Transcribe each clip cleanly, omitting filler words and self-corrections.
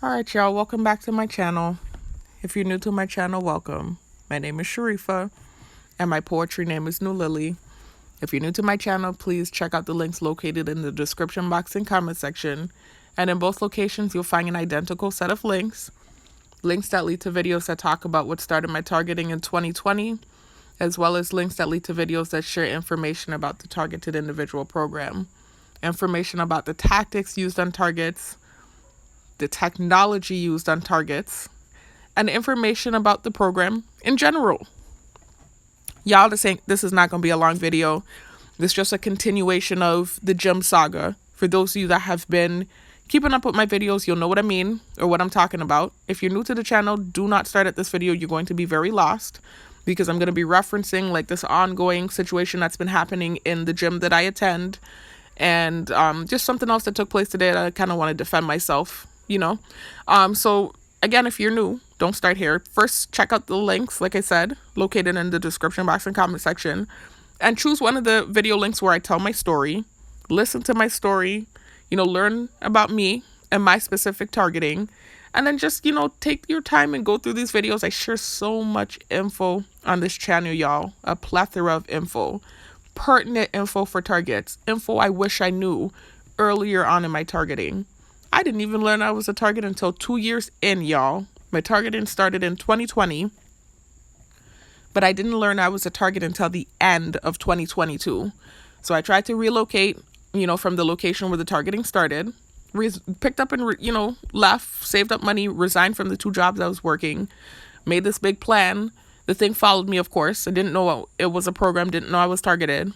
Alright, y'all, welcome back to my channel. If you're new to my channel, welcome. My name is Sharifa, and my poetry name is New Lily. If you're new to my channel, please check out the links located in the description box and comment section. And in both locations, you'll find an identical set of links that lead to videos that talk about what started my targeting in 2020, as well as links that lead to videos that share information about the targeted individual program, information about the tactics used on targets, the technology used on targets, and information about the program in general. Y'all, this is not going to be a long video. This is just a continuation of the gym saga. For those of you that have been keeping up with my videos, you'll know what I mean or what I'm talking about. If you're new to the channel, do not start at this video. You're going to be very lost because I'm going to be referencing like this ongoing situation that's been happening in the gym that I attend, and just something else that took place today that I kind of want to defend myself, So again, if you're new, don't start here. First, check out the links, like I said, located in the description box and comment section, and choose one of the video links where I tell my story. Listen to my story, learn about me and my specific targeting, and then just, take your time and go through these videos. I share so much info on this channel, y'all. A plethora of info. Pertinent info for targets. Info I wish I knew earlier on in my targeting. I didn't even learn I was a target until 2 years in, y'all. My targeting started in 2020, but I didn't learn I was a target until the end of 2022. So I tried to relocate, from the location where the targeting started, picked up and, left, saved up money, resigned from the 2 jobs I was working, made this big plan. The thing followed me, of course. I didn't know it was a program, didn't know I was targeted.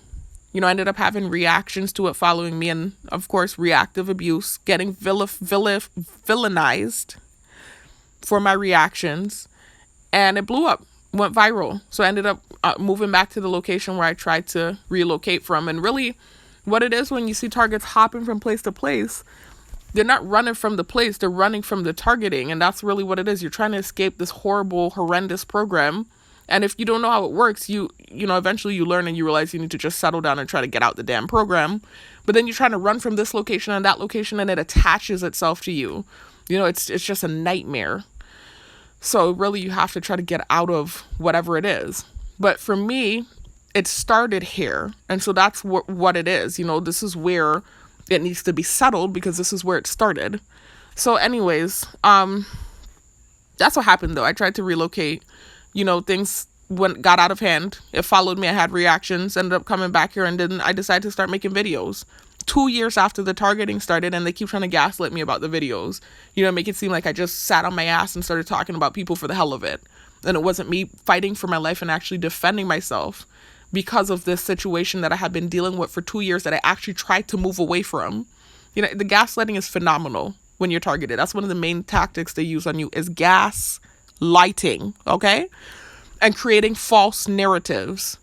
I ended up having reactions to it following me, and of course, reactive abuse, getting villainized for my reactions, and it blew up, went viral. So I ended up moving back to the location where I tried to relocate from. And really, what it is when you see targets hopping from place to place, they're not running from the place, they're running from the targeting. And that's really what it is. You're trying to escape this horrible, horrendous program. And if you don't know how it works, eventually you learn and you realize you need to just settle down and try to get out the damn program. But then you're trying to run from this location and that location, and it attaches itself to you. It's just a nightmare. So really you have to try to get out of whatever it is. But for me, it started here. And so that's what it is. This is where it needs to be settled because this is where it started. So anyways, that's what happened though. I tried to relocate. Things got out of hand. It followed me. I had reactions, ended up coming back here, and then I decided to start making videos 2 years after the targeting started, and they keep trying to gaslight me about the videos. Make it seem like I just sat on my ass and started talking about people for the hell of it. And it wasn't me fighting for my life and actually defending myself because of this situation that I had been dealing with for 2 years that I actually tried to move away from. The gaslighting is phenomenal when you're targeted. That's one of the main tactics they use on you is gaslighting, okay? And creating false narratives.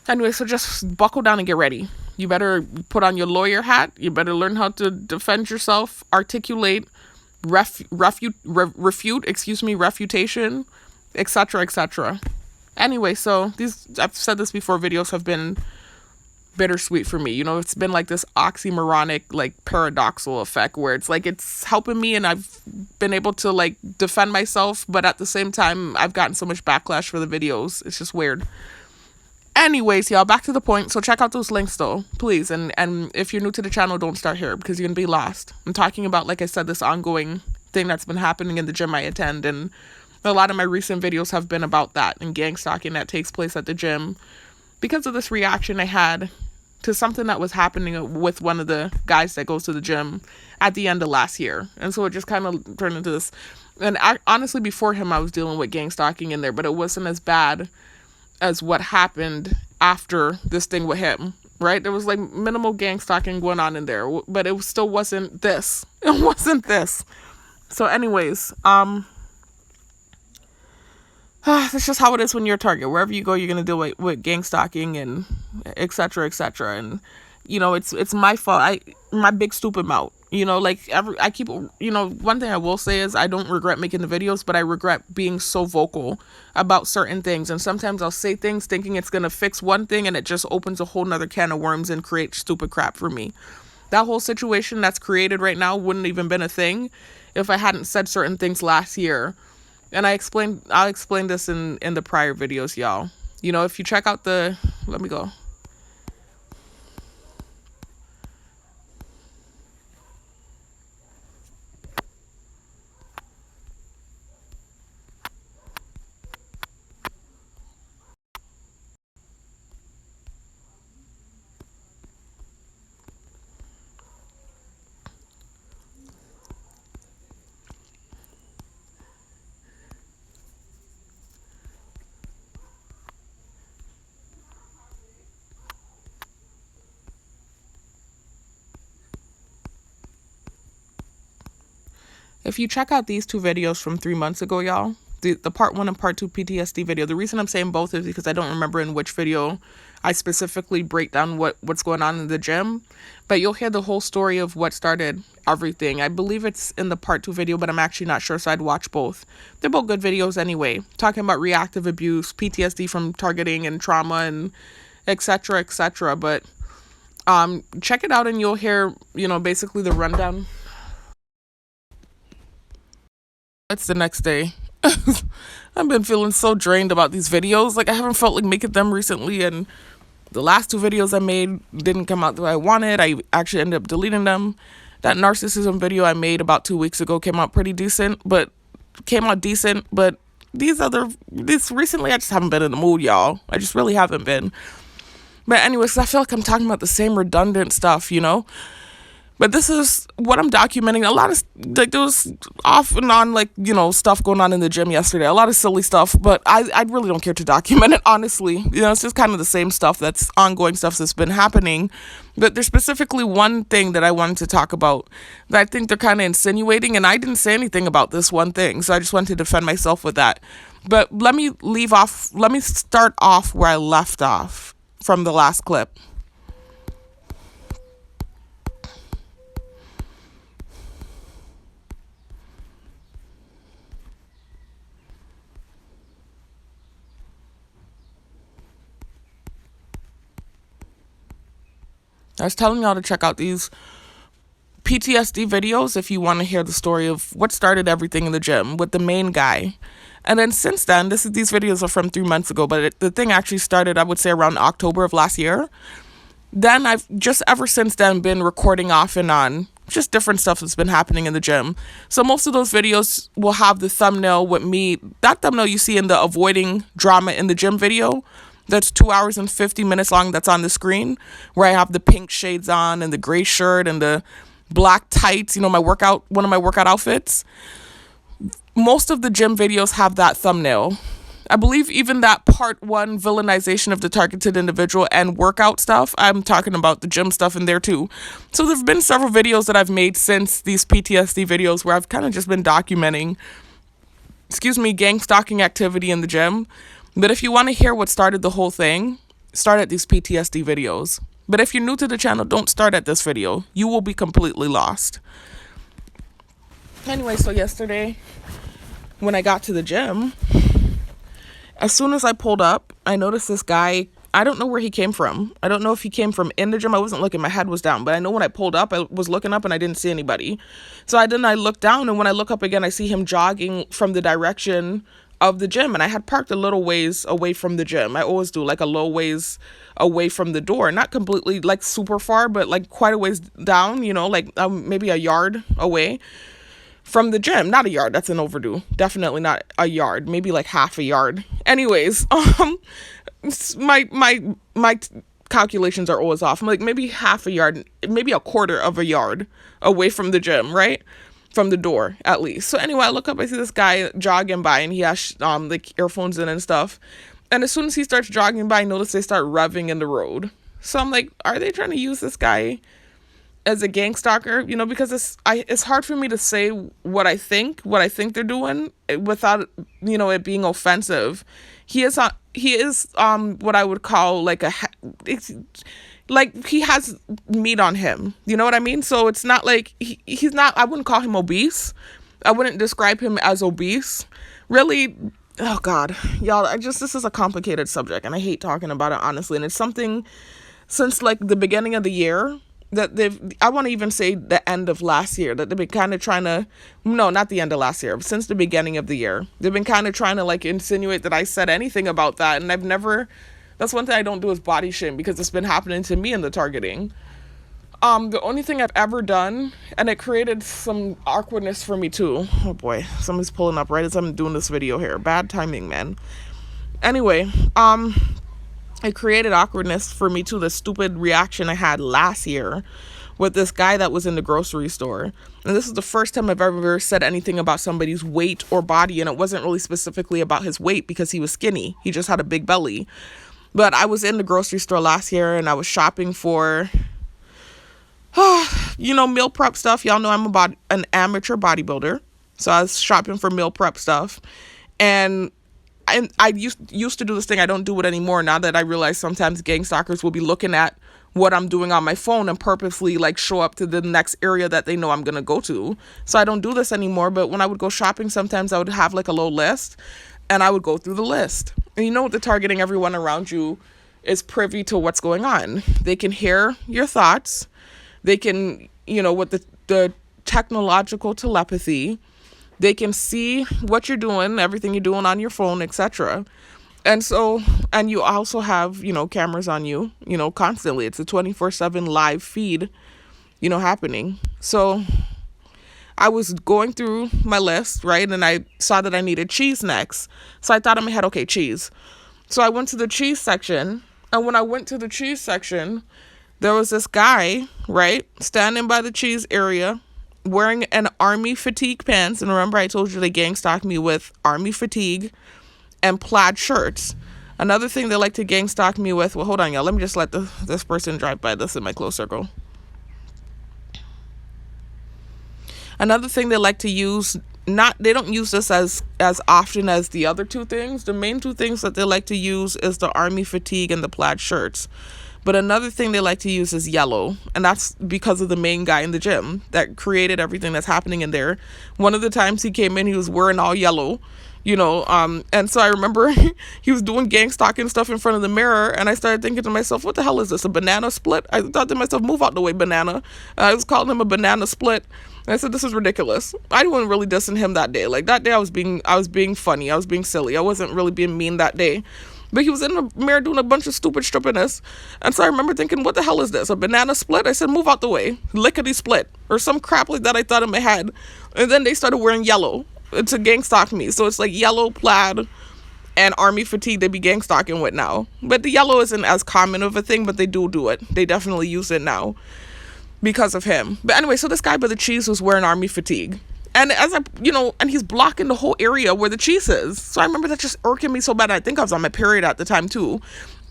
Anyway, so just buckle down and get ready. You better put on your lawyer hat. You better learn how to defend yourself, articulate, refutation, etc., etc. Anyway, so I've said this before, videos have been bittersweet for me. It's been like this oxymoronic, like paradoxal effect where it's like it's helping me and I've been able to like defend myself, but at the same time I've gotten so much backlash for the videos. It's just weird. Anyways, y'all, back to the point. So check out those links though, please. And if you're new to the channel, don't start here because you're gonna be lost. I'm talking about, like I said, this ongoing thing that's been happening in the gym I attend, and a lot of my recent videos have been about that and gang stalking that takes place at the gym because of this reaction I had to something that was happening with one of the guys that goes to the gym at the end of last year. And so it just kind of turned into this. And honestly, before him, I was dealing with gang stalking in there, but it wasn't as bad as what happened after this thing with him, right? There was like minimal gang stalking going on in there, but it still wasn't this. It wasn't this. So anyways, that's just how it is when you're a target. Wherever you go, you're going to deal with gang stalking and et cetera, et cetera. And, it's my fault. My big stupid mouth, I keep, one thing I will say is I don't regret making the videos, but I regret being so vocal about certain things. And sometimes I'll say things thinking it's going to fix one thing, and it just opens a whole nother can of worms and creates stupid crap for me. That whole situation that's created right now wouldn't even been a thing if I hadn't said certain things last year. And I'll explain this in the prior videos, y'all. You know, if you check out let me go. If you check out these two videos from 3 months ago, y'all, the part 1 and part 2 PTSD video, the reason I'm saying both is because I don't remember in which video I specifically break down what's going on in the gym, but you'll hear the whole story of what started everything. I believe it's in the part 2 video, but I'm actually not sure, so I'd watch both. They're both good videos anyway, talking about reactive abuse, PTSD from targeting and trauma, and etc., etc. But check it out and you'll hear, you know, basically the rundown. It's the next day. I've been feeling so drained about these videos. Like, I haven't felt like making them recently, and the last 2 videos I made didn't come out the way I wanted. I actually ended up deleting them. That narcissism video I made about 2 weeks ago came out decent, but this recently I just haven't been in the mood, y'all. I just really haven't been. But anyways, I feel like I'm talking about the same redundant stuff, you know? But this is what I'm documenting. A lot of, like, there was off and on, like, you know, stuff going on in the gym yesterday. A lot of silly stuff, but I really don't care to document it, honestly. You know, it's just kind of the same stuff that's ongoing stuff that's been happening. But there's specifically one thing that I wanted to talk about that I think they're kind of insinuating, and I didn't say anything about this one thing, so I just wanted to defend myself with that. But let me start off where I left off from the last clip. I was telling y'all to check out these PTSD videos if you want to hear the story of what started everything in the gym with the main guy. And then since then, these videos are from 3 months ago, but the thing actually started, I would say, around October of last year. Then I've just ever since then been recording off and on just different stuff that's been happening in the gym. So most of those videos will have the thumbnail with me, that thumbnail you see in the avoiding drama in the gym video. That's 2 hours and 50 minutes long. That's on the screen, where I have the pink shades on and the gray shirt and the black tights, you know, one of my workout outfits. Most of the gym videos have that thumbnail. I believe even that part 1 villainization of the targeted individual and workout stuff, I'm talking about the gym stuff in there too. So there've been several videos that I've made since these PTSD videos where I've kind of just been documenting, gang stalking activity in the gym. But if you want to hear what started the whole thing, start at these PTSD videos. But if you're new to the channel, don't start at this video. You will be completely lost. Anyway, so yesterday, when I got to the gym, as soon as I pulled up, I noticed this guy. I don't know where he came from. I don't know if he came from in the gym. I wasn't looking. My head was down. But I know when I pulled up, I was looking up and I didn't see anybody. So I looked down, and when I look up again, I see him jogging from the direction of the gym, and I had parked a little ways away from the gym. I always do, like a low ways away from the door, not completely like super far, but like quite a ways down, you know, like maybe a yard away from the gym. Not a yard, that's an overdue. Definitely not a yard, maybe like half a yard. Anyways, my calculations are always off. I'm like maybe half a yard, maybe a quarter of a yard away from the gym, right? From the door, at least. So anyway, I look up, I see this guy jogging by, and he has like earphones in and stuff. And as soon as he starts jogging by, I notice they start revving in the road. So I'm like, are they trying to use this guy as a gang stalker? You know, because it's hard for me to say what I think they're doing without, you know, it being offensive. He is what I would call like like he has meat on him, you know what I mean? So it's not like he's not, I wouldn't call him obese. I wouldn't describe him as obese. Really, oh God, y'all, this is a complicated subject and I hate talking about it, honestly. And it's something since like the beginning of the year that I want to even say the end of last year, that they've been kind of trying to, no, not the end of last year, since the beginning of the year, they've been kind of trying to like insinuate that I said anything about that. And I've never, that's one thing I don't do is body shame, because it's been happening to me in the targeting. The only thing I've ever done, and it created some awkwardness for me too. Oh boy, somebody's pulling up right as I'm doing this video here. Bad timing, man. Anyway, it created awkwardness for me too, the stupid reaction I had last year with this guy that was in the grocery store. And this is the first time I've ever said anything about somebody's weight or body, and it wasn't really specifically about his weight because he was skinny. He just had a big belly. But I was in the grocery store last year and I was shopping for meal prep stuff. Y'all know I'm an amateur bodybuilder. So I was shopping for meal prep stuff. And I used to do this thing. I don't do it anymore now that I realize sometimes gang stalkers will be looking at what I'm doing on my phone and purposely like show up to the next area that they know I'm going to go to. So I don't do this anymore. But when I would go shopping, sometimes I would have like a little list and I would go through the list. And with the targeting, everyone around you is privy to what's going on. They can hear your thoughts. They can, with the technological telepathy, they can see what you're doing, everything you're doing on your phone, etc. And so, and you also have, cameras on you, constantly. It's a 24/7 live feed, happening. So I was going through my list, right? And I saw that I needed cheese next. So I thought in my head, okay, cheese. So I went to the cheese section. And when I went to the cheese section, there was this guy, right, standing by the cheese area wearing an army fatigue pants. And remember, I told you they gang stalked me with army fatigue and plaid shirts. Another thing they like to gang stalk me with, well, hold on, y'all. Let me just let this person drive by. This in my close circle. Another thing they like to use, they don't use this as often as the other two things. The main two things that they like to use is the army fatigue and the plaid shirts. But another thing they like to use is yellow. And that's because of the main guy in the gym that created everything that's happening in there. One of the times he came in, he was wearing all yellow, and so I remember he was doing gang stalking stuff in front of the mirror. And I started thinking to myself, what the hell is this? A banana split? I thought to myself, move out the way, banana. I was calling him a banana split. And I said, this is ridiculous. I wasn't really dissing him that day. Like that day I was being funny. I was being silly. I wasn't really being mean that day. But he was in the mirror doing a bunch of stupid strippiness. And so I remember thinking, what the hell is this? A banana split? I said, move out the way. Lickety split. Or some crap like that I thought in my head. And then they started wearing yellow to gang stalk me. So it's like yellow, plaid, and army fatigue they be gang stalking with now. But the yellow isn't as common of a thing, but they do it. They definitely use it now because of him. But anyway, so this guy by the cheese was wearing army fatigue. And and he's blocking the whole area where the cheese is. So I remember that just irking me so bad. I think I was on my period at the time too.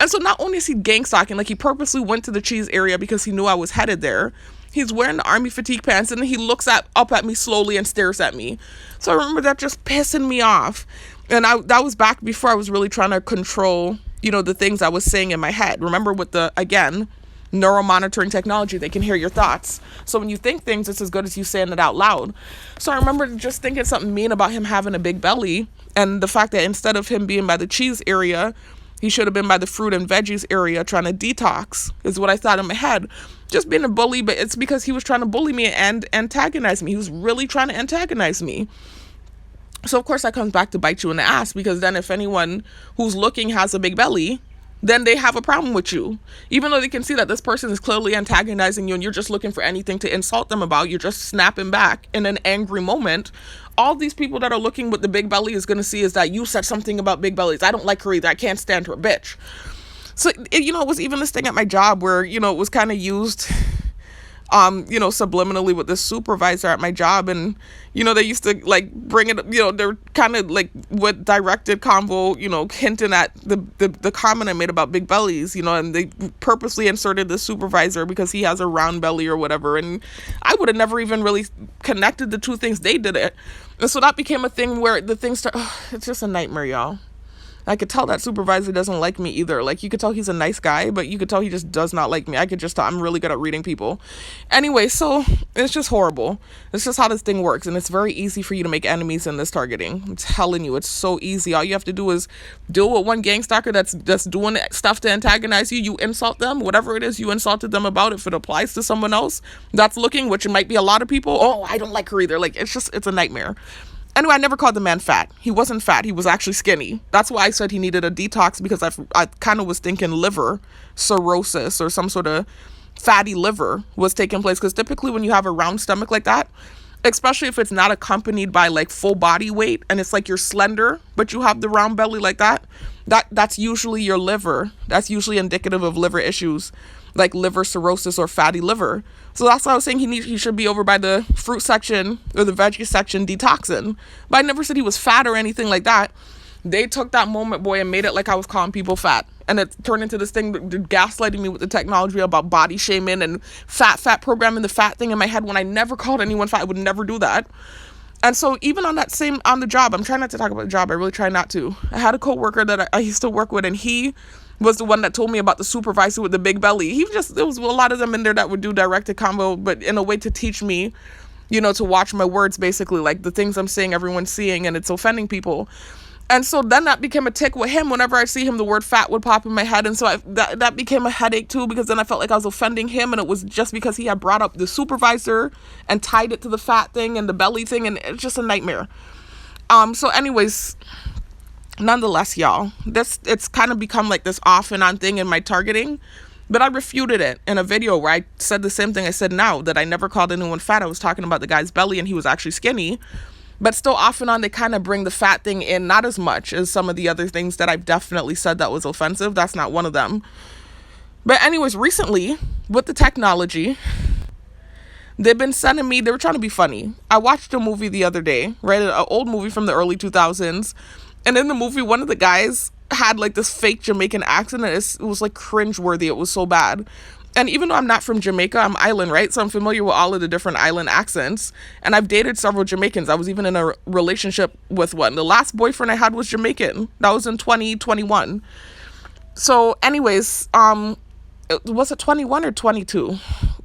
And so not only is he gang stalking, like he purposely went to the cheese area because he knew I was headed there. He's wearing the army fatigue pants and then he looks up at me slowly and stares at me. So I remember that just pissing me off. And that was back before I was really trying to control, the things I was saying in my head. Remember with neuromonitoring technology, they can hear your thoughts. So when you think things, it's as good as you saying it out loud. So I remember just thinking something mean about him having a big belly and the fact that instead of him being by the cheese area, he should have been by the fruit and veggies area trying to detox, is what I thought in my head. Just being a bully, but it's because he was trying to bully me and antagonize me. He was really trying to antagonize me. So of course that comes back to bite you in the ass, because then if anyone who's looking has a big belly, then they have a problem with you. Even though they can see that this person is clearly antagonizing you and you're just looking for anything to insult them about, you're just snapping back in an angry moment. All these people that are looking with the big belly is going to see is that you said something about big bellies. I don't like her either. I can't stand her, bitch. So, it was even this thing at my job where, it was kind of used, subliminally with the supervisor at my job. And, they used to like bring it, they're kind of like with directed convo, hinting at the comment I made about big bellies, and they purposely inserted the supervisor because he has a round belly or whatever. And I would have never even really connected the two things. They did it. And so that became a thing where the things start, it's just a nightmare, y'all. I could tell that supervisor doesn't like me either. Like, you could tell he's a nice guy, but you could tell he just does not like me. I could just tell. I'm really good at reading people. Anyway, so it's just horrible. It's just how this thing works, and it's very easy for you to make enemies in this targeting. I'm telling you, it's so easy. All you have to do is deal with one gang stalker that's doing stuff to antagonize you. You insult them, whatever it is you insulted them about. If it applies to someone else that's looking, which it might be a lot of people, oh, I don't like her either. Like, it's a nightmare. Anyway, I never called the man fat. He wasn't fat. He was actually skinny. That's why I said he needed a detox, because I kind of was thinking liver cirrhosis or some sort of fatty liver was taking place. Because typically when you have a round stomach like that, especially if it's not accompanied by like full body weight and it's like you're slender, but you have the round belly like that's usually your liver. That's usually indicative of liver issues, like liver cirrhosis or fatty liver. So that's why I was saying he should be over by the fruit section or the veggie section detoxing. But I never said he was fat or anything like that. They took that moment, boy, and made it like I was calling people fat. And it turned into this thing, gaslighting me with the technology about body shaming and fat programming the fat thing in my head when I never called anyone fat. I would never do that. And so even on the job, I'm trying not to talk about the job. I really try not to. I had a coworker that I used to work with, and he was the one that told me about the supervisor with the big belly. There was a lot of them in there that would do directed combo, but in a way to teach me, to watch my words, basically, like the things I'm saying, everyone's seeing, and it's offending people. And so then that became a tick with him. Whenever I see him, the word fat would pop in my head. And so that became a headache too, because then I felt like I was offending him. And it was just because he had brought up the supervisor and tied it to the fat thing and the belly thing. And it's just a nightmare. So anyways, nonetheless, y'all, it's kind of become like this off and on thing in my targeting. But I refuted it in a video where I said the same thing I said now, that I never called anyone fat. I was talking about the guy's belly and he was actually skinny. But still, off and on, they kind of bring the fat thing in, not as much as some of the other things that I've definitely said that was offensive. That's not one of them. But anyways, recently, with the technology, they've been sending me, they were trying to be funny. I watched a movie the other day, right? An old movie from the early 2000s. And in the movie, one of the guys had like this fake Jamaican accent. And it was like cringeworthy. It was so bad. And even though I'm not from Jamaica, I'm island, right? So I'm familiar with all of the different island accents. And I've dated several Jamaicans. I was even in a relationship with one. The last boyfriend I had was Jamaican. That was in 2021. So anyways, was it 21 or 22?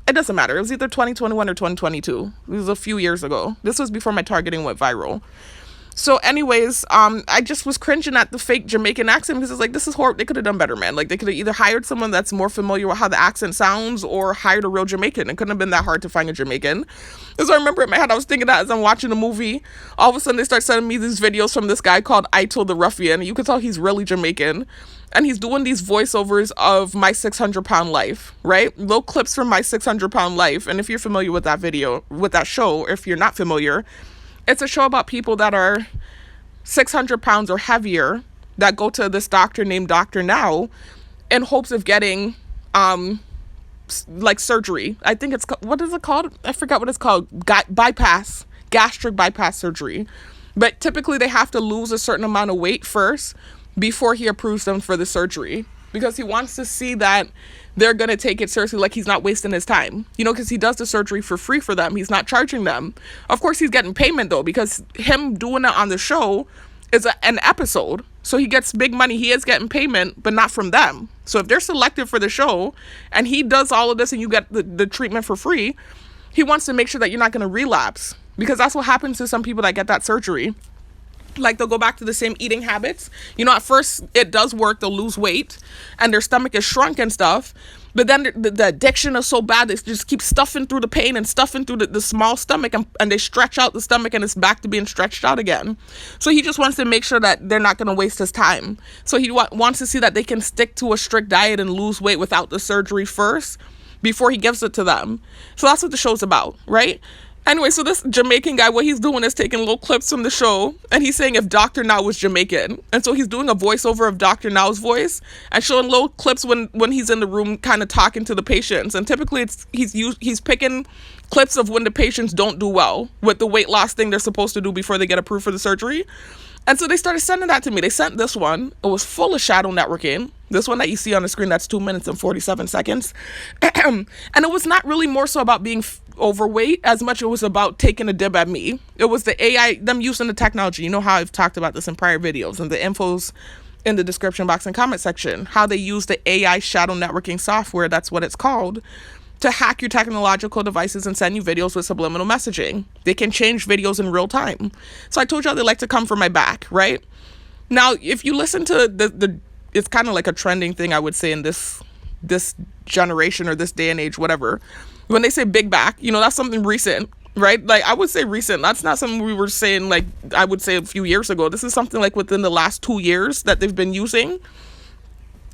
It doesn't matter. It was either 2021 or 2022. It was a few years ago. This was before my targeting went viral. So anyways, I just was cringing at the fake Jamaican accent, because it's like, this is horrible. They could have done better, man. Like, they could have either hired someone that's more familiar with how the accent sounds or hired a real Jamaican. It couldn't have been that hard to find a Jamaican. So I remember in my head, I was thinking that as I'm watching the movie, all of a sudden they start sending me these videos from this guy called Ito the Ruffian. You can tell he's really Jamaican. And he's doing these voiceovers of My 600-Pound Life, right? Little clips from My 600-Pound Life. And if you're familiar with that video, with that show, or if you're not familiar, it's a show about people that are 600 pounds or heavier that go to this doctor named Dr. Now in hopes of getting like surgery. I think it's, what is it called? I forgot what it's called. Gastric bypass surgery. But typically they have to lose a certain amount of weight first before he approves them for the surgery, because he wants to see that they're going to take it seriously, like he's not wasting his time, because he does the surgery for free for them. He's not charging them. Of course, he's getting payment, though, because him doing it on the show is an episode. So he gets big money. He is getting payment, but not from them. So if they're selected for the show and he does all of this and you get the treatment for free, he wants to make sure that you're not going to relapse, because that's what happens to some people that get that surgery. Like, they'll go back to the same eating habits. At first it does work. They'll lose weight and their stomach is shrunk and stuff. But then the addiction is so bad, they just keep stuffing through the pain and stuffing through the small stomach, and they stretch out the stomach and it's back to being stretched out again. So he just wants to make sure that they're not going to waste his time. So he wants to see that they can stick to a strict diet and lose weight without the surgery first before he gives it to them. So that's what the show's about, right? Anyway, so this Jamaican guy, what he's doing is taking little clips from the show, and he's saying if Dr. Now was Jamaican. And so he's doing a voiceover of Dr. Now's voice and showing little clips when he's in the room kind of talking to the patients. And typically he's picking clips of when the patients don't do well with the weight loss thing they're supposed to do before they get approved for the surgery. And so they started sending that to me. They sent this one. It was full of shadow networking. This one that you see on the screen, that's 2 minutes and 47 seconds. And it was not really more so about being overweight as much it was about taking a dib at me. It was the AI, them using the technology. You know how I've talked about this in prior videos, and the infos in the description box and comment section, how they use the AI shadow networking software, that's what it's called, to hack your technological devices and send you videos with subliminal messaging. They can change videos in real time. So I told y'all they like to come for my back, right? Now, if you listen to the it's kind of like a trending thing, I would say, in this generation or this day and age, whatever. When they say big back, that's something recent, right? Like, I would say recent. That's not something we were saying, like, I would say a few years ago. This is something like within the last 2 years that they've been using,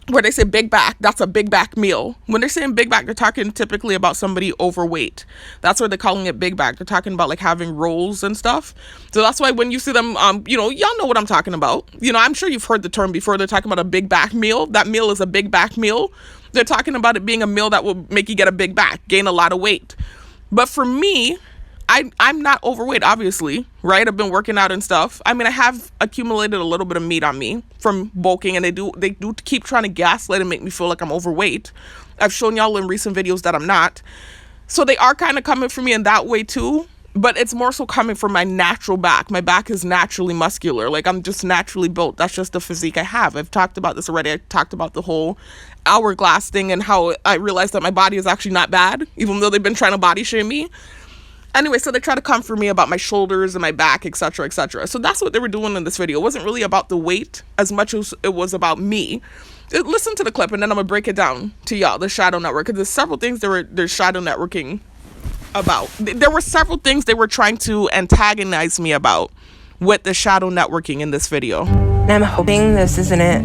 where they say big back. That's a big back meal. When they're saying big back, they're talking typically about somebody overweight. That's why they're calling it big back. They're talking about like having rolls and stuff. So that's why when you see them, y'all know what I'm talking about. I'm sure you've heard the term before. They're talking about a big back meal. That meal is a big back meal. They're talking about it being a meal that will make you get a big back, gain a lot of weight. But for me, I'm not overweight, obviously, right? I've been working out and stuff. I mean, I have accumulated a little bit of meat on me from bulking, and they do keep trying to gaslight and make me feel like I'm overweight. I've shown y'all in recent videos that I'm not. So they are kind of coming for me in that way too, but it's more so coming from my natural back. My back is naturally muscular. Like, I'm just naturally built. That's just the physique I have. I've talked about this already. I talked about the whole hourglass thing and how I realized that my body is actually not bad, even though they've been trying to body shame me. Anyway, so they try to come for me about my shoulders and my back, etc., etc. So that's what they were doing in this video. It wasn't really about the weight as much as it was about me. Listen to the clip, and then I'm going to break it down to y'all, the shadow network, because there's several things there's shadow networking about. There were several things they were trying to antagonize me about with the shadow networking in this video. And I'm hoping this isn't it.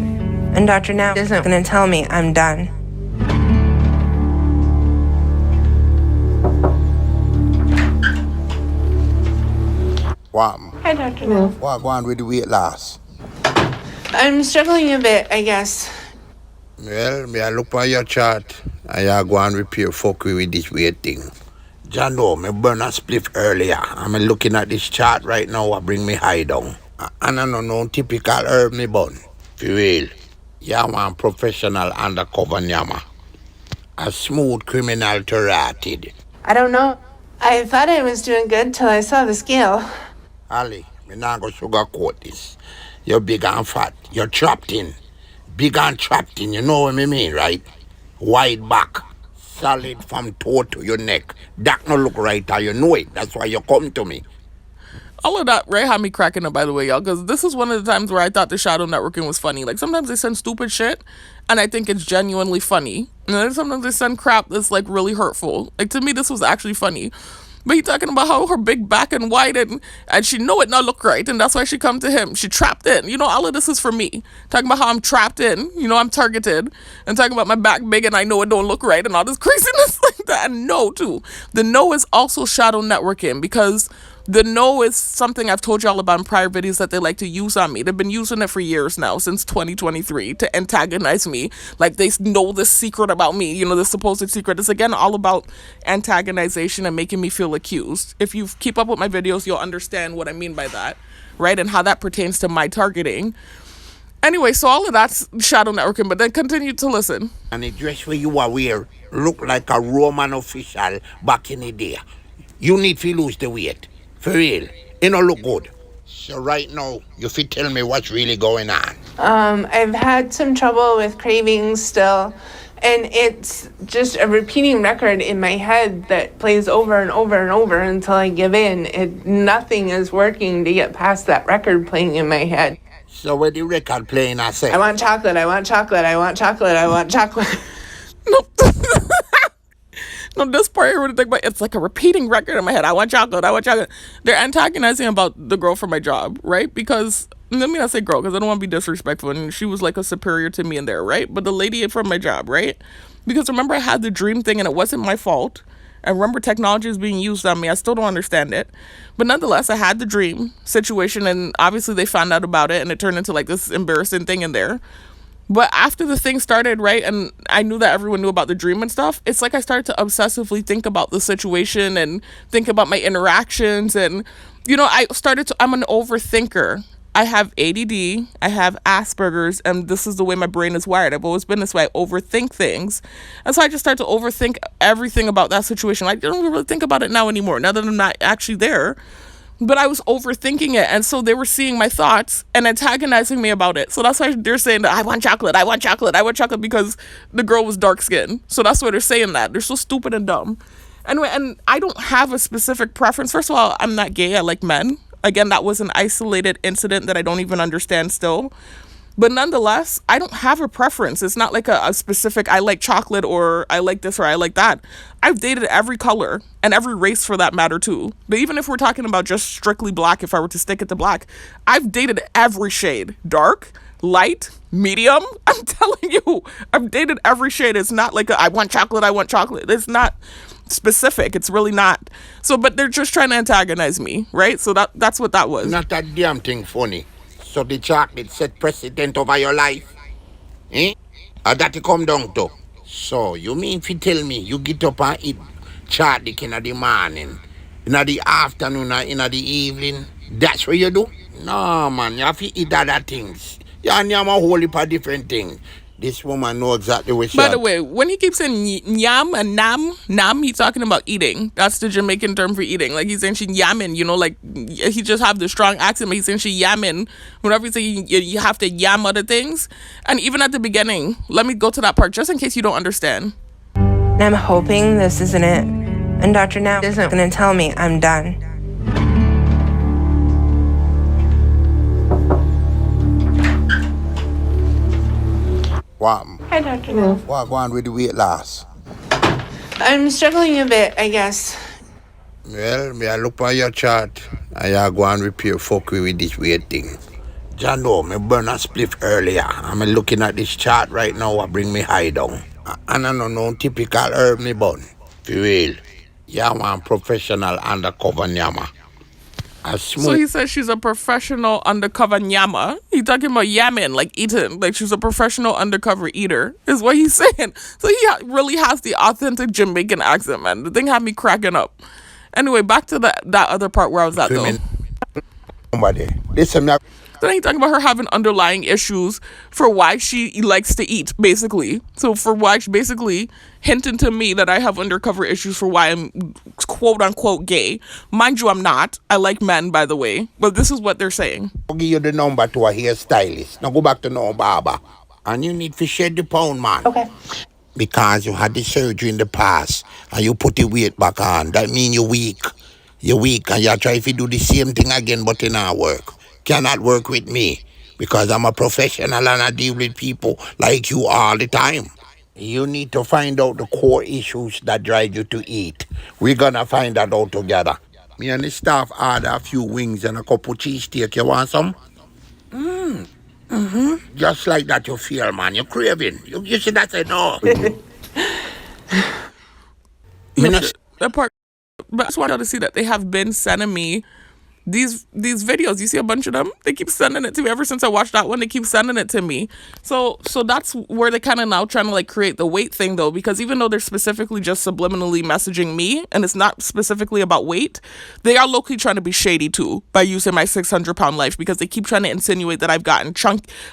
And Dr. Now isn't going to tell me I'm done. What? Hi, Dr. Now. What going on with the weight loss? I'm struggling a bit, I guess. Well, me I look on your chart and you go and repair fuck with this weight thing. John, no, me burn a spliff earlier. I'm looking at this chart right now, what bring me high down. And I don't know typical herb me bun. For real. You want professional undercover nyama. A smooth criminal to ratted. I don't know. I thought I was doing good till I saw the scale. Ali, me not go sugarcoat this. You're big and fat. You're trapped in. Big and trapped in, you know what I mean, right? Wide back. Solid from toe to your neck. That no look right, you know it. That's why you come to me. All of that right had me cracking up, by the way, y'all, because this is one of the times where I thought the shadow networking was funny. Like, sometimes they send stupid shit, and I think it's genuinely funny. And then sometimes they send crap that's, like, really hurtful. Like, to me, this was actually funny. But he talking about how her big back and white, and she know it not look right, and that's why she come to him. She trapped in. All of this is for me. Talking about how I'm trapped in. I'm targeted. And talking about my back big, and I know it don't look right, and all this craziness like that. And no, too. The no is also shadow networking, because the no is something I've told y'all about in prior videos that they like to use on me. They've been using it for years now, since 2023, to antagonize me. Like, they know this secret about me, this supposed secret. It's, again, all about antagonization and making me feel accused. If you keep up with my videos, you'll understand what I mean by that, right? And how that pertains to my targeting. Anyway, so all of that's shadow networking, but then continue to listen. And the dress where you are wear look like a Roman official back in the day. You need to lose the weight. For real. It don't look good. So right now, you fit tell me what's really going on. I've had some trouble with cravings still, and it's just a repeating record in my head that plays over and over and over until I give in. Nothing is working to get past that record playing in my head. So where the record playing, I say? I want chocolate, I want chocolate, I want chocolate, I want chocolate. No. No, this part here, what I think about, it's like a repeating record in my head. I want chocolate, I want chocolate. They're antagonizing about the girl from my job, right? Because, let me not say girl, because I don't want to be disrespectful, and she was like a superior to me in there, right? But the lady from my job, right? Because remember, I had the dream thing, and it wasn't my fault. And remember, technology is being used on me. I still don't understand it. But nonetheless, I had the dream situation, and obviously they found out about it, and it turned into like this embarrassing thing in there. But after the thing started, right, and I knew that everyone knew about the dream and stuff, it's like I started to obsessively think about the situation and think about my interactions. And, I'm an overthinker. I have ADD, I have Asperger's, and this is the way my brain is wired. I've always been this way. I overthink things. And so I just started to overthink everything about that situation. I don't really think about it now anymore, now that I'm not actually there. but I was overthinking it. And so they were seeing my thoughts and antagonizing me about it. So that's why they're saying that I want chocolate, I want chocolate, I want chocolate, because the girl was dark skinned. So that's why they're saying that. They're so stupid and dumb. Anyway, and I don't have a specific preference. First of all, I'm not gay. I like men. Again, that was an isolated incident that I don't even understand still. But nonetheless, I don't have a preference. It's not like a specific, I like chocolate or I like this or I like that. I've dated every color and every race for that matter too. But even if we're talking about just strictly black, if I were to stick it to black, I've dated every shade. Dark, light, medium. I'm telling you, I've dated every shade. It's not like I want chocolate, I want chocolate. It's not specific. It's really not. So, but they're just trying to antagonize me, right? So that's what that was. Not that damn thing funny. So the chocolate set precedent over your life? Eh? Or that it come down to? So, you mean to tell me you get up and eat chocolate in the morning, in the afternoon, or in the evening? That's what you do? No, man, you have to eat other things. You have a whole heap of different things. This woman know exactly what she By the way, when he keeps saying yam and nam, he's talking about eating. That's the Jamaican term for eating. Like he's saying she yamming, like he just have the strong accent, but he's saying she yamming. Whenever he's saying you have to yam other things. And even at the beginning, let me go to that part just in case you don't understand. I'm hoping this isn't it. And Dr. Nam isn't going to tell me I'm done. What? Hi, Dr. No. What going on with the weight loss? I'm struggling a bit, I guess. Well, me I look at your chart and you go and repair fuck with this weight thing. John, no, me burn a spliff earlier. I'm looking at this chart right now. I bring me high down. And I don't know typical herb me bun. For real. Yeah, one professional undercover nyama. So he says she's a professional undercover nyama. He talking about yamming, like eating, like she's a professional undercover eater, is what he's saying. So he really has the authentic Jamaican accent, man. The thing had me cracking up. Anyway, back to that other part where I was at, though. Somebody, listen, Then he talking about her having underlying issues for why she likes to eat, basically. So for why she basically hinting to me that I have undercover issues for why I'm quote unquote gay. Mind you, I'm not. I like men, by the way. But this is what they're saying. I'll give you the number to a hairstylist. Now go back to no barber. And you need to shed the pound, man. Okay. Because you had the surgery in the past and you put the weight back on. That means you're weak. You're weak and you're trying to do the same thing again, but it not work. Cannot work with me because I'm a professional and I deal with people like you all the time. You need to find out the core issues that drive you to eat. We're gonna find that out together. Me and the staff order a few wings and a couple cheesesteak. You want some? Just like that you feel, man. You're craving. You should not say no. That part. But I just want y'all to see that they have been sending me these videos. You see a bunch of them? They keep sending it to me. Ever since I watched that one, they keep sending it to me. So that's where they kind of now trying to like create the weight thing, though, because even though they're specifically just subliminally messaging me and it's not specifically about weight, they are locally trying to be shady too by using my 600-pound life, because they keep trying to insinuate that I've gotten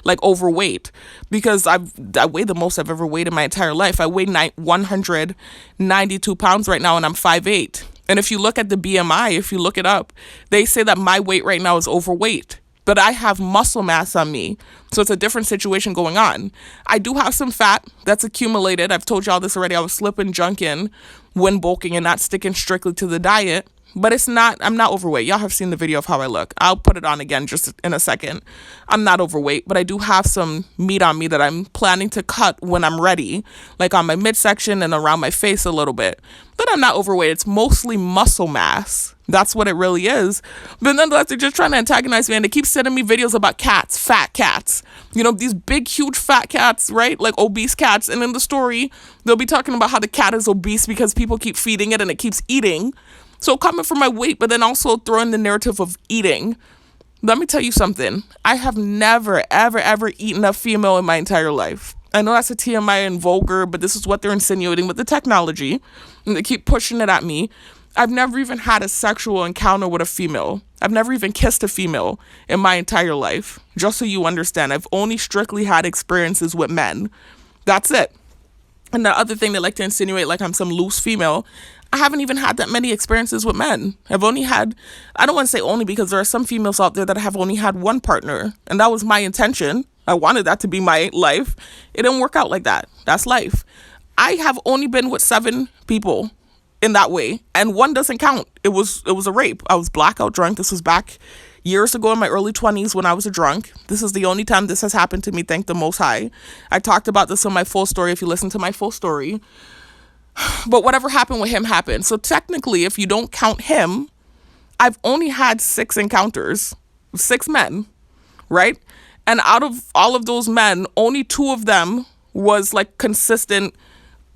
like overweight, because I weigh the most I've ever weighed in my entire life. I weigh 192 pounds right now and I'm 5'8". And if you look at the BMI, if you look it up, they say that my weight right now is overweight, but I have muscle mass on me. So it's a different situation going on. I do have some fat that's accumulated. I've told y'all this already. I was slipping junk in when bulking and not sticking strictly to the diet. But I'm not overweight. Y'all have seen the video of how I look. I'll put it on again just in a second. I'm not overweight, but I do have some meat on me that I'm planning to cut when I'm ready, like on my midsection and around my face a little bit. But I'm not overweight. It's mostly muscle mass. That's what it really is. But nonetheless, they're just trying to antagonize me, and they keep sending me videos about cats, fat cats. These big, huge fat cats, right? Like obese cats. And in the story, they'll be talking about how the cat is obese because people keep feeding it and it keeps eating. So coming from my weight, but then also throwing the narrative of eating. Let me tell you something. I have never, ever, ever eaten a female in my entire life. I know that's a TMI and vulgar, but this is what they're insinuating with the technology. And they keep pushing it at me. I've never even had a sexual encounter with a female. I've never even kissed a female in my entire life. Just so you understand, I've only strictly had experiences with men. That's it. And the other thing they like to insinuate, like I'm some loose female, I haven't even had that many experiences with men. I've only had, I don't want to say only, because there are some females out there that have only had one partner, and that was my intention. I wanted that to be my life. It didn't work out like that. That's life. I have only been with 7 people in that way, and one doesn't count. It was a rape. I was blackout drunk. This was back years ago in my early 20s when I was a drunk. This is the only time this has happened to me, thank the Most High. I talked about this in my full story if you listen to my full story. But whatever happened with him happened. So technically, if you don't count him, I've only had 6 encounters, 6 men, right? And out of all of those men, only 2 of them was like consistent,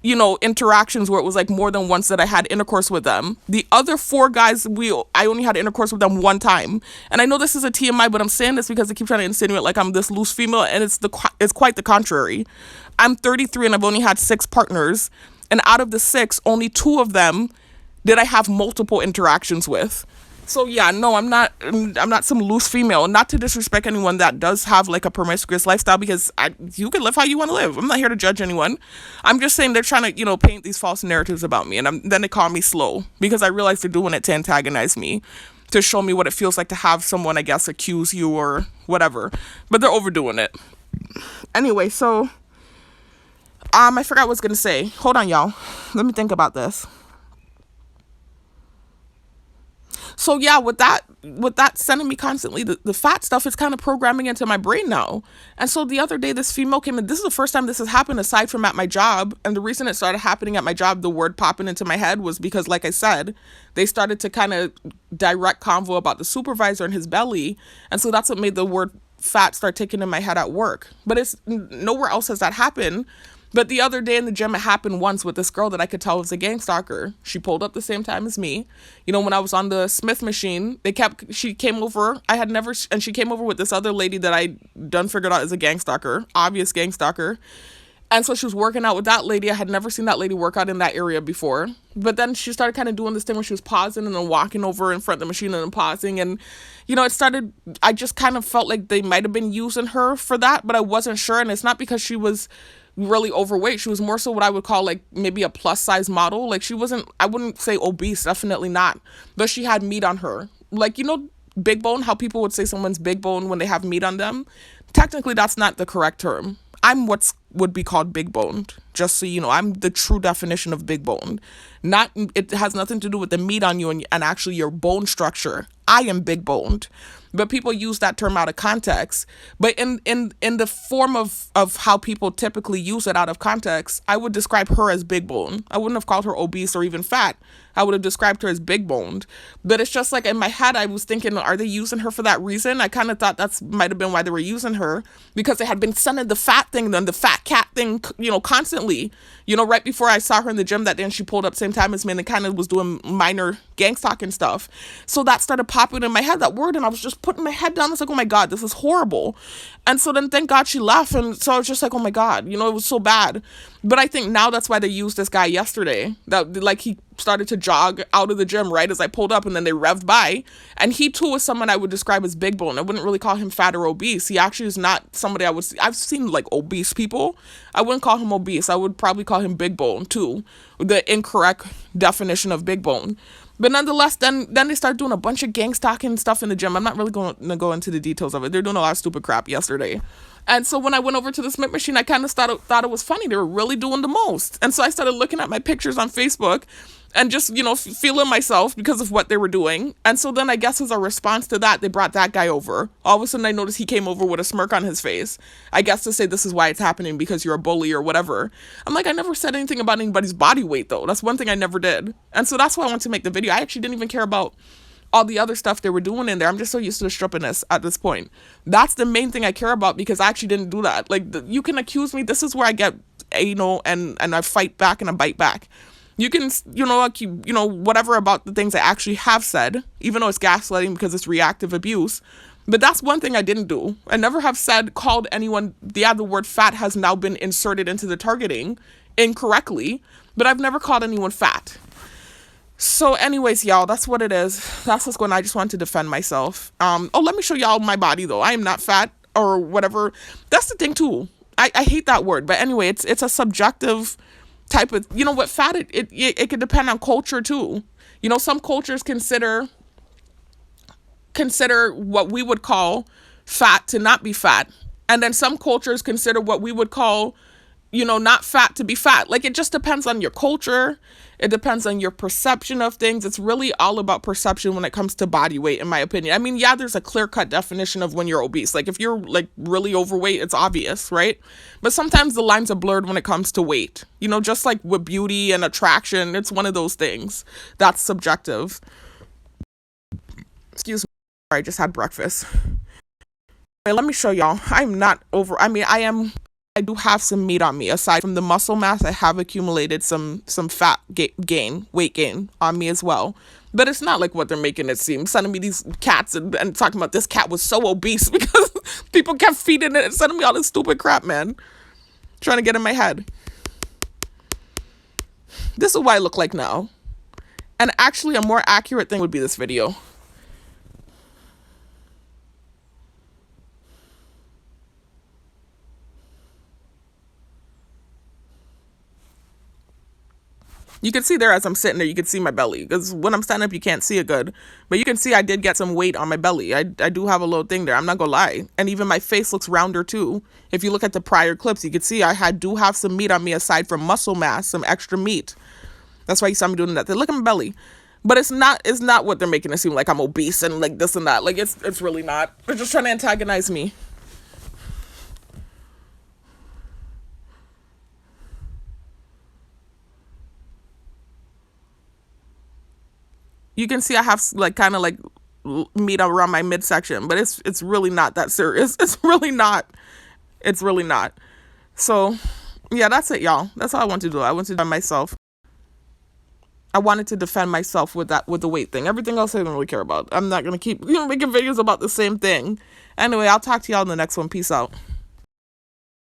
interactions where it was like more than once that I had intercourse with them. The other 4 guys, I only had intercourse with them one time. And I know this is a TMI, but I'm saying this because they keep trying to insinuate like I'm this loose female, and it's quite the contrary. I'm 33 and I've only had 6 partners. And out of the 6, only 2 of them did I have multiple interactions with. So yeah, no, I'm not some loose female. Not to disrespect anyone that does have like a promiscuous lifestyle, because you can live how you want to live. I'm not here to judge anyone. I'm just saying they're trying to, paint these false narratives about me. And then they call me slow, because I realize they're doing it to antagonize me, to show me what it feels like to have someone, I guess, accuse you or whatever. But they're overdoing it. Anyway, so I forgot what I was going to say. Hold on, y'all. Let me think about this. So yeah, with that sending me constantly the fat stuff, is kind of programming into my brain now. And so the other day, this female came in. This is the first time this has happened aside from at my job. And the reason it started happening at my job, the word popping into my head, was because, like I said, they started to kind of direct convo about the supervisor and his belly. And so that's what made the word fat start ticking in my head at work. But it's nowhere else has that happened. But the other day in the gym, it happened once with this girl that I could tell was a gang stalker. She pulled up the same time as me. When I was on the Smith machine, she came over. And she came over with this other lady that I done figured out is a gang stalker, obvious gang stalker. And so she was working out with that lady. I had never seen that lady work out in that area before. But then she started kind of doing this thing where she was pausing and then walking over in front of the machine and then pausing. And, I just kind of felt like they might have been using her for that, but I wasn't sure. And it's not because she was really overweight. She was more so what I would call like maybe a plus size model. Like I wouldn't say obese, definitely not. But she had meat on her. Like, big bone, how people would say someone's big bone when they have meat on them. Technically, that's not the correct term. I'm what would be called big boned, just so you know. I'm the true definition of big boned. It has nothing to do with the meat on you and actually your bone structure. I am big boned. But people use that term out of context. But in the form of how people typically use it out of context, I would describe her as big bone. I wouldn't have called her obese or even fat. I would have described her as big boned. But it's just like in my head, I was thinking, are they using her for that reason? I kind of thought that's might have been why they were using her, because they had been sending the fat thing and the fat cat thing, constantly. Right before I saw her in the gym that day, and she pulled up same time as me and kind of was doing minor gang stalking stuff. So that started popping in my head, that word, and I was just putting my head down. I was like, oh my God, this is horrible. And so then thank God she left. And so I was just like, oh my God, it was so bad. But I think now that's why they used this guy yesterday, that like he started to jog out of the gym right as I pulled up, and then they revved by. And he too was someone I would describe as big bone. I wouldn't really call him fat or obese. He actually is not somebody I've seen like obese people. I wouldn't call him obese. I would probably call him big bone too, the incorrect definition of big bone. But nonetheless, then they start doing a bunch of gang stalking stuff in the gym. I'm not really going to go into the details of it. They're doing a lot of stupid crap yesterday. And so when I went over to the Smith machine, I kind of thought it was funny. They were really doing the most. And so I started looking at my pictures on Facebook and just, feeling myself because of what they were doing. And so then I guess as a response to that, they brought that guy over. All of a sudden I noticed he came over with a smirk on his face. I guess to say this is why it's happening, because you're a bully or whatever. I'm like, I never said anything about anybody's body weight though. That's one thing I never did. And so that's why I wanted to make the video. I actually didn't even care about all the other stuff they were doing in there. I'm just so used to the strippiness at this point. That's the main thing I care about, because I actually didn't do that. Like, you can accuse me. This is where I get anal and I fight back and I bite back. You can, whatever about the things I actually have said, even though it's gaslighting because it's reactive abuse. But that's one thing I didn't do. I never have called anyone, the word fat has now been inserted into the targeting incorrectly, but I've never called anyone fat. So anyways, y'all, that's what it is. That's what's going on. I just wanted to defend myself. Let me show y'all my body though. I am not fat or whatever. That's the thing too. I hate that word. But anyway, it's a subjective type of, you know what, fat, it could depend on culture too. You know, some cultures consider what we would call fat to not be fat. And then some cultures consider what we would call, you know, not fat to be fat. Like, it just depends on your culture. It depends on your perception of things. It's really all about perception when it comes to body weight, in my opinion. I mean, yeah, there's a clear-cut definition of when you're obese. Like, if you're, like, really overweight, it's obvious, right? But sometimes the lines are blurred when it comes to weight. You know, just like with beauty and attraction, it's one of those things that's subjective. Excuse me. I just had breakfast. Okay, let me show y'all. I'm not over. I mean, I do have some meat on me. Aside from the muscle mass, I have accumulated some fat gain, weight gain on me as well. But it's not like what they're making it seem. Sending me these cats and talking about this cat was so obese because people kept feeding it and sending me all this stupid crap, man. Trying to get in my head. This is what I look like now. And actually, a more accurate thing would be this video. You can see there as I'm sitting there, you can see my belly. Because when I'm standing up, you can't see it good. But you can see I did get some weight on my belly. I do have a little thing there. I'm not going to lie. And even my face looks rounder too. If you look at the prior clips, you can see I do have some meat on me aside from muscle mass, some extra meat. That's why you saw me doing that. Look at my belly. But it's not what they're making it seem like I'm obese and like this and that. Like, it's really not. They're just trying to antagonize me. You can see I have like kind of like meat around my midsection, but it's really not that serious. It's really not. So yeah, that's it, y'all. That's all I want to do. I want to defend myself. I wanted to defend myself with the weight thing. Everything else I don't really care about. I'm not gonna keep making videos about the same thing. Anyway, I'll talk to y'all in the next one. Peace out.